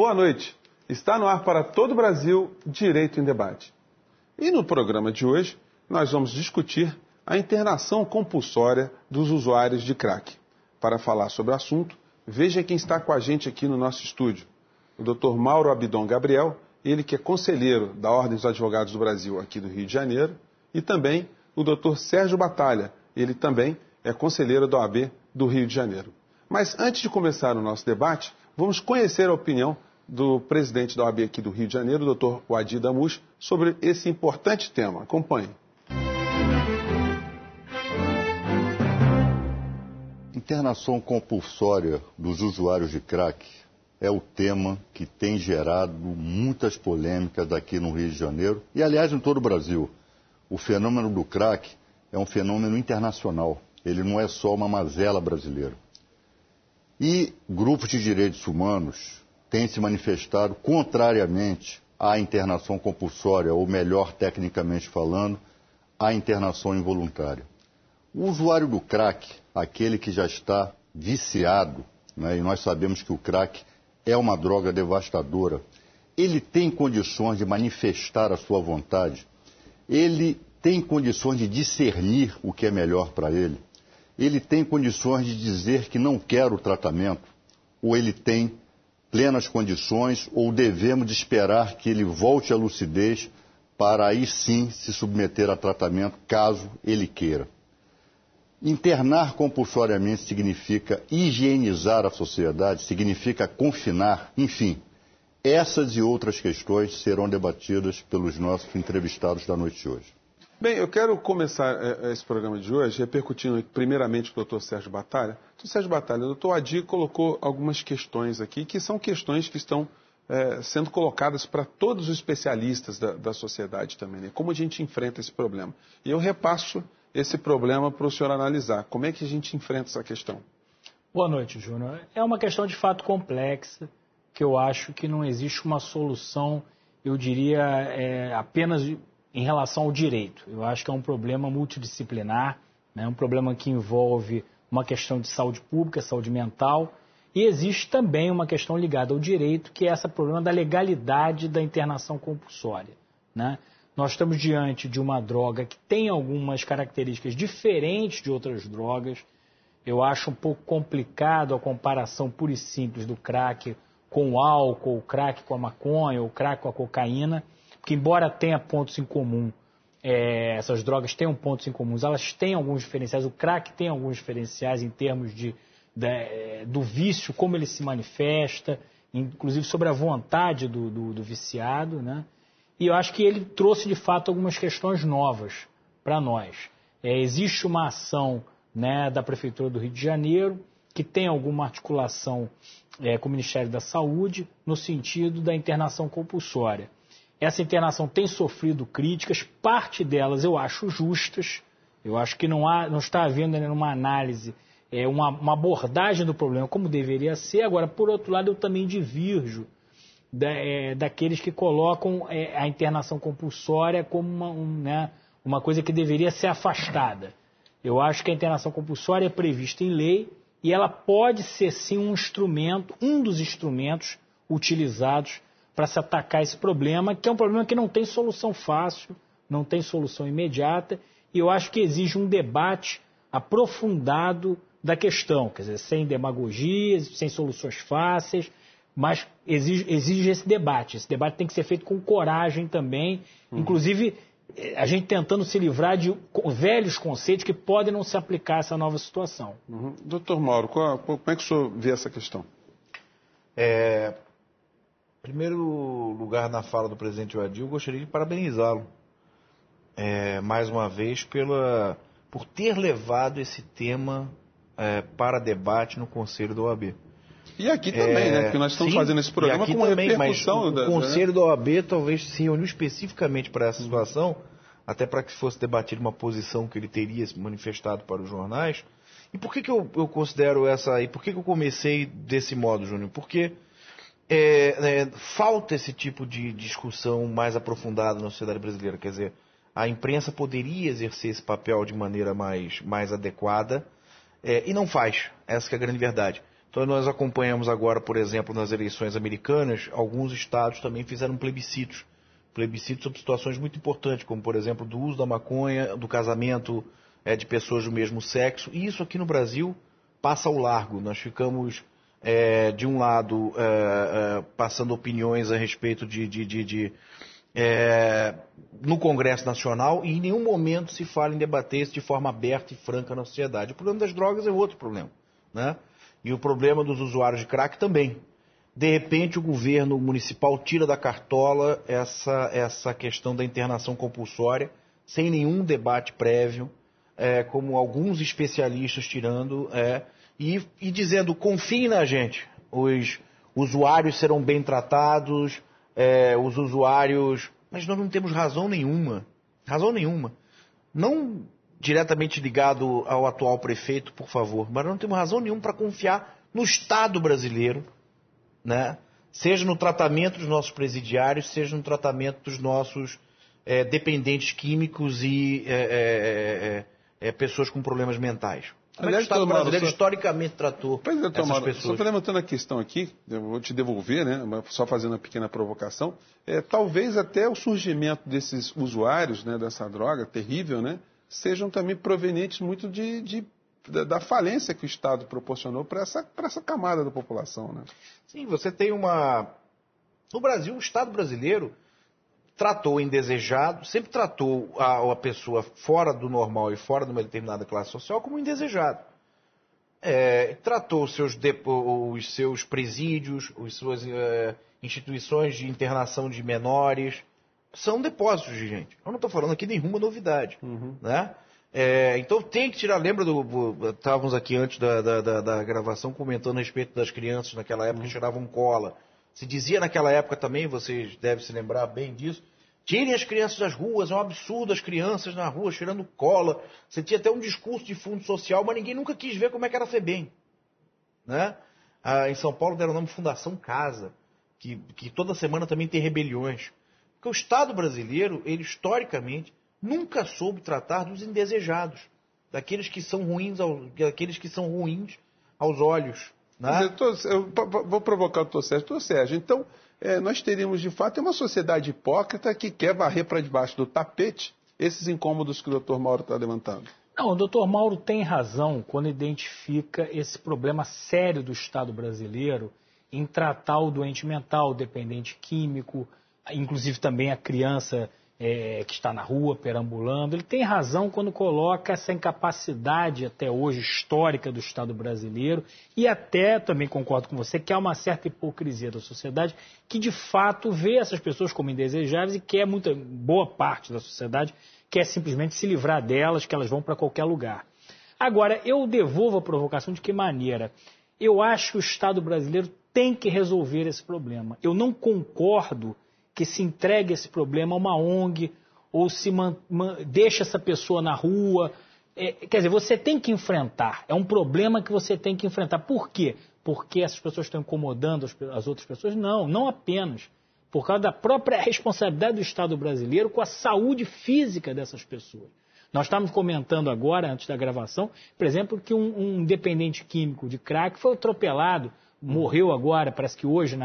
boa noite. Está no ar para todo o Brasil, Direito em Debate. E no programa de hoje, nós vamos discutir a internação compulsória dos usuários de crack. Para falar sobre o assunto, veja quem está com a gente aqui no nosso estúdio. O Dr. Mauro Abidon Gabriel, ele que é conselheiro da Ordem dos Advogados do Brasil aqui do Rio de Janeiro, e também o Dr. Sérgio Batalha, ele também é conselheiro da OAB do Rio de Janeiro. Mas antes de começar o nosso debate, vamos conhecer a opinião do presidente da OAB aqui do Rio de Janeiro, o Dr. Wadi Damush, sobre esse importante tema. Acompanhe. Internação compulsória dos usuários de crack é o tema que tem gerado muitas polêmicas aqui no Rio de Janeiro e, aliás, em todo o Brasil. O fenômeno do crack é um fenômeno internacional. Ele não é só uma mazela brasileira. E grupos de direitos humanos têm se manifestado contrariamente à internação compulsória, ou melhor, tecnicamente falando, à internação involuntária. O usuário do crack, aquele que já está viciado, né, e nós sabemos que o crack é uma droga devastadora, ele tem condições de manifestar a sua vontade, ele tem condições de discernir o que é melhor para ele, ele tem condições de dizer que não quer o tratamento, ou ele tem plenas condições, ou devemos de esperar que ele volte à lucidez para aí sim se submeter a tratamento, caso ele queira. Internar compulsoriamente significa higienizar a sociedade, significa confinar, enfim. Essas e outras questões serão debatidas pelos nossos entrevistados da noite de hoje. Bem, eu quero começar esse programa de hoje repercutindo primeiramente com o Dr. Sérgio Batalha. Dr. Sérgio Batalha, o Dr. Wadi colocou algumas questões aqui, que são questões que estão sendo colocadas para todos os especialistas da sociedade também, né? Como a gente enfrenta esse problema. E eu repasso esse problema para o senhor analisar. Como é que a gente enfrenta essa questão? Boa noite, Júnior. É uma questão de fato complexa, que eu acho que não existe uma solução, eu diria, apenas em relação ao direito. Eu acho que é um problema multidisciplinar, né? Um problema que envolve uma questão de saúde pública, saúde mental, e existe também uma questão ligada ao direito, que é esse problema da legalidade da internação compulsória, né? Nós estamos diante de uma droga que tem algumas características diferentes de outras drogas. Eu acho um pouco complicado a comparação pura e simples do crack com o álcool, o crack com a maconha, o crack com a cocaína, porque embora tenha pontos em comum, essas drogas tenham pontos em comum, elas têm alguns diferenciais, o crack tem alguns diferenciais em termos do vício, como ele se manifesta, inclusive sobre a vontade do viciado, né? E eu acho que ele trouxe, de fato, algumas questões novas para nós. Existe uma ação, né, da Prefeitura do Rio de Janeiro que tem alguma articulação com o Ministério da Saúde no sentido da internação compulsória. Essa internação tem sofrido críticas, parte delas eu acho justas, eu acho que não está havendo nenhuma análise, uma abordagem do problema como deveria ser. Agora, por outro lado, eu também divirjo daqueles que colocam a internação compulsória como uma coisa que deveria ser afastada. Eu acho que a internação compulsória é prevista em lei e ela pode ser sim um dos instrumentos utilizados para se atacar esse problema, que é um problema que não tem solução fácil, não tem solução imediata, e eu acho que exige um debate aprofundado da questão, quer dizer, sem demagogias, sem soluções fáceis, mas exige esse debate. Esse debate tem que ser feito com coragem também, inclusive a gente tentando se livrar de velhos conceitos que podem não se aplicar a essa nova situação. Doutor Mauro, como é que o senhor vê essa questão? Em primeiro lugar, na fala do presidente Wadi, eu gostaria de parabenizá-lo, mais uma vez, por ter levado esse tema para debate no Conselho da OAB. E aqui também, né? Porque nós estamos fazendo esse programa com uma repercussão. O Conselho da OAB talvez se reuniu especificamente para essa situação, até para que fosse debatida uma posição que ele teria se manifestado para os jornais. E por que eu considero essa... E por que eu comecei desse modo, Júnior? Porque falta esse tipo de discussão mais aprofundada na sociedade brasileira. Quer dizer, a imprensa poderia exercer esse papel de maneira mais adequada, e não faz. Essa que é a grande verdade. Então nós acompanhamos agora, por exemplo, nas eleições americanas, alguns estados também fizeram plebiscitos sobre situações muito importantes, como por exemplo do uso da maconha, do casamento de pessoas do mesmo sexo, e isso aqui no Brasil passa ao largo. Nós ficamos, de um lado, passando opiniões a respeito no Congresso Nacional, e em nenhum momento se fala em debater isso de forma aberta e franca na sociedade. O problema das drogas é outro problema, né? E o problema dos usuários de crack também. De repente, o governo municipal tira da cartola essa questão da internação compulsória, sem nenhum debate prévio, como alguns especialistas tirando, e dizendo, confiem na gente, os usuários serão bem tratados, os usuários... Mas nós não temos razão nenhuma, não diretamente ligado ao atual prefeito, por favor, mas não temos razão nenhuma para confiar no Estado brasileiro, né? Seja no tratamento dos nossos presidiários, seja no tratamento dos nossos dependentes químicos e pessoas com problemas mentais. Como é que o Estado brasileiro historicamente tratou essas pessoas? Só estou levantando a questão aqui, eu vou te devolver, né, só fazendo uma pequena provocação, talvez até o surgimento desses usuários, né, dessa droga terrível, né, sejam também provenientes muito da falência que o Estado proporcionou para essa camada da população, né? Sim, você tem no Brasil, o Estado brasileiro tratou o indesejado, sempre tratou a pessoa fora do normal e fora de uma determinada classe social como indesejado. Tratou os seus presídios, as suas instituições de internação de menores, são depósitos de gente. Eu não estou falando aqui nenhuma novidade, né? Então tem que tirar, lembra estávamos aqui antes da gravação comentando a respeito das crianças naquela época que cheiravam cola. Se dizia naquela época também, vocês devem se lembrar bem disso, tirem as crianças das ruas, é um absurdo as crianças na rua cheirando cola. Você tinha até um discurso de fundo social, mas ninguém nunca quis ver como é que era a FEBEM, né? Em São Paulo deram o nome Fundação Casa, que toda semana também tem rebeliões. Porque o Estado brasileiro, ele historicamente nunca soube tratar dos indesejados, daqueles que são ruins aos olhos. Né? Eu vou provocar o Dr. Sérgio. Dr. Sérgio, então, nós teríamos de fato uma sociedade hipócrita que quer varrer para debaixo do tapete esses incômodos que o Dr. Mauro está levantando. Não, o Dr. Mauro tem razão quando identifica esse problema sério do Estado brasileiro em tratar o doente mental, o dependente químico, inclusive também a criança que está na rua, perambulando. Ele tem razão quando coloca essa incapacidade até hoje histórica do Estado brasileiro e até, também concordo com você, que há uma certa hipocrisia da sociedade que de fato vê essas pessoas como indesejáveis e quer boa parte da sociedade quer simplesmente se livrar delas, que elas vão para qualquer lugar. Agora, eu devolvo a provocação de que maneira? Eu acho que o Estado brasileiro tem que resolver esse problema. Eu não concordo que se entregue esse problema a uma ONG ou se deixa essa pessoa na rua. Quer dizer, você tem que enfrentar. É um problema que você tem que enfrentar. Por quê? Porque essas pessoas estão incomodando as outras pessoas? Não, não apenas. Por causa da própria responsabilidade do Estado brasileiro com a saúde física dessas pessoas. Nós estávamos comentando agora, antes da gravação, por exemplo, que um dependente químico de crack foi atropelado, morreu agora, parece que hoje,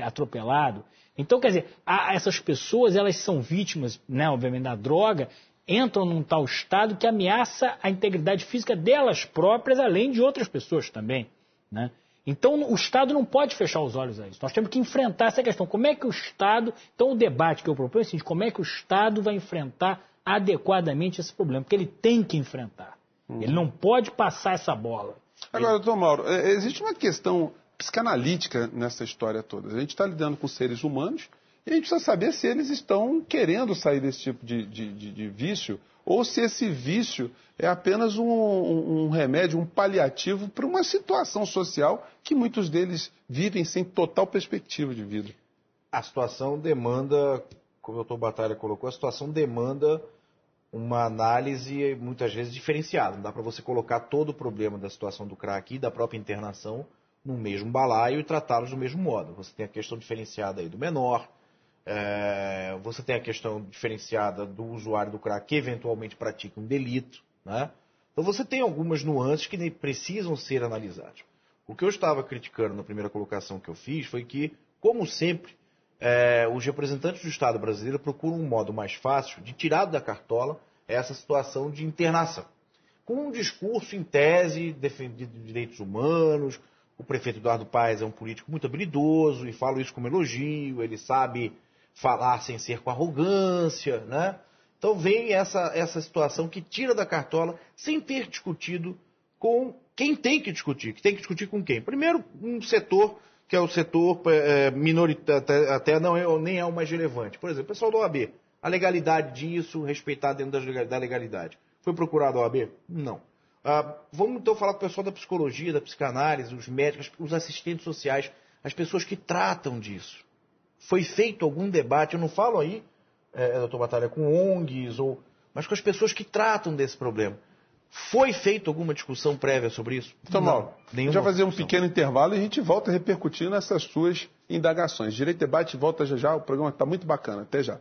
atropelado. Então, quer dizer, essas pessoas, elas são vítimas, né, obviamente, da droga, entram num tal estado que ameaça a integridade física delas próprias, além de outras pessoas também, né? Então, o Estado não pode fechar os olhos a isso. Nós temos que enfrentar essa questão. Como é que o Estado... Então, o debate que eu proponho é o seguinte, como é que o Estado vai enfrentar adequadamente esse problema? Porque ele tem que enfrentar. Ele não pode passar essa bola. Agora, doutor Mauro, existe uma questão psicanalítica nessa história toda. A gente está lidando com seres humanos e a gente precisa saber se eles estão querendo sair desse tipo de vício ou se esse vício é apenas um remédio, um paliativo para uma situação social que muitos deles vivem sem total perspectiva de vida. A situação demanda, como o doutor Batalha colocou, a situação demanda uma análise muitas vezes diferenciada. Não dá para você colocar todo o problema da situação do crack e da própria internação no mesmo balaio e tratá-los do mesmo modo. Você tem a questão diferenciada aí do menor, você tem a questão diferenciada do usuário do crack que eventualmente pratica um delito, né? Então você tem algumas nuances que precisam ser analisadas. O que eu estava criticando na primeira colocação que eu fiz foi que, como sempre, os representantes do Estado brasileiro procuram um modo mais fácil de tirar da cartola essa situação de internação. Com um discurso, em tese, de direitos humanos. O prefeito Eduardo Paes é um político muito habilidoso, e falo isso como elogio, ele sabe falar sem ser com arrogância, né? Então vem essa situação que tira da cartola sem ter discutido com quem tem que discutir. Que tem que discutir com quem? Primeiro, um setor que é o setor minoritário, até nem é o mais relevante. Por exemplo, o pessoal da OAB. A legalidade disso, respeitar dentro da legalidade. Foi procurado a OAB? Não. Vamos então falar com o pessoal da psicologia, da psicanálise, os médicos, os assistentes sociais, as pessoas que tratam disso. Foi feito algum debate, eu não falo aí, doutor Batalha, com ONGs, mas com as pessoas que tratam desse problema. Foi feita alguma discussão prévia sobre isso? Então, Mauro, a gente vai fazer um pequeno intervalo e a gente volta a repercutir nessas suas indagações. Direito e Debate volta já já, o programa está muito bacana. Até já.